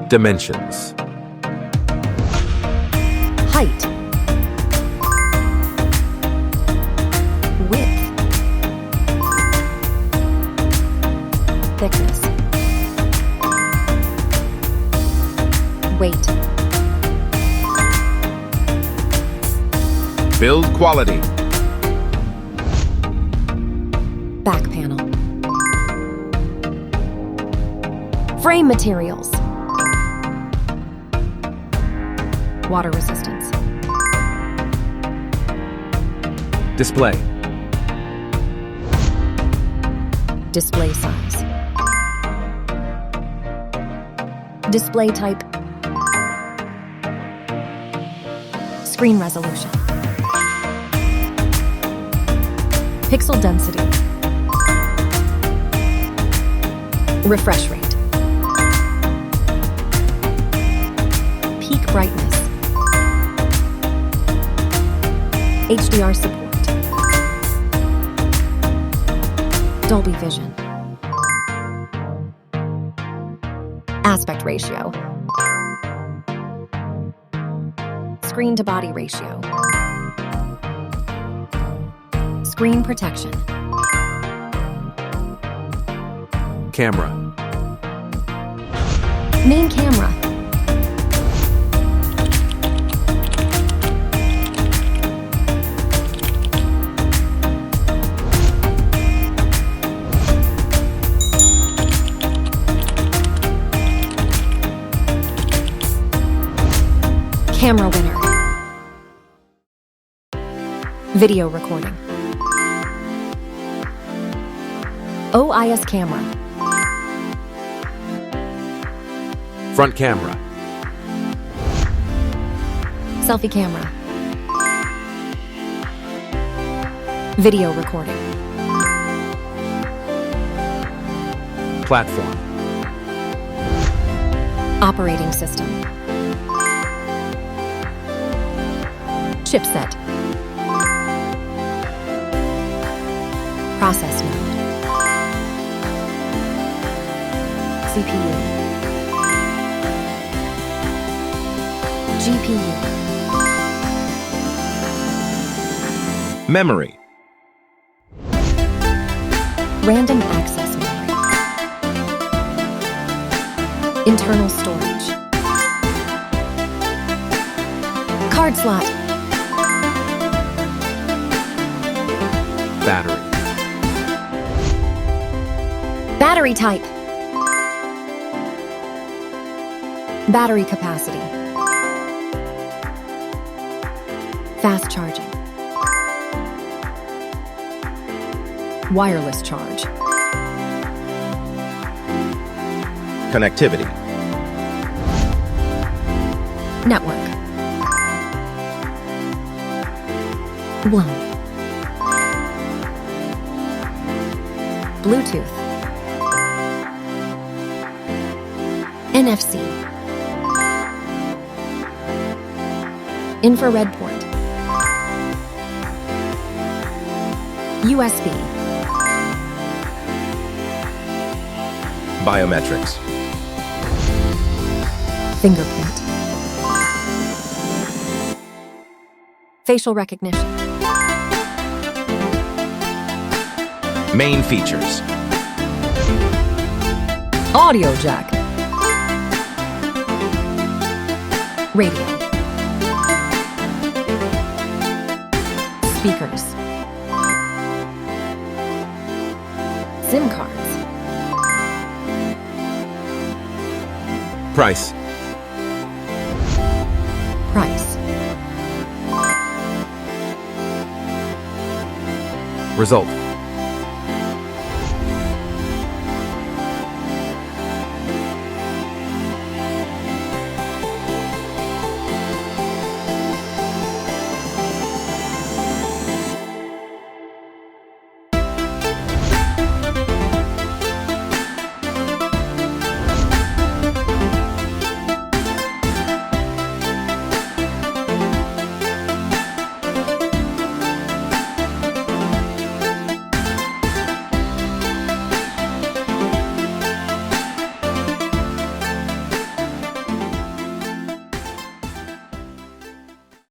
Dimensions. Height. Width. Thickness. Weight. Build quality. Back panel. Frame materials. Water resistance. Display. Display size. Display type. Screen resolution. Pixel density. Refresh rate. Peak brightness. HDR support. Dolby Vision. Aspect ratio. Screen to body ratio. Screen protection. Camera. Main camera. Camera winner. Video recording. OIS camera. Front camera. Selfie camera. Video recording. Platform. Operating system. Chipset. Process node. CPU. GPU. Memory. Random access memory. Internal storage. Card slot. Battery. Battery type. Battery capacity. Fast charging. Wireless charge. Connectivity. Network. WLAN. Bluetooth. NFC. Infrared port. USB. Biometrics. Fingerprint. Facial recognition. Main features. Audio jack. Radio. Speakers. SIM cards. Price. Price. Result.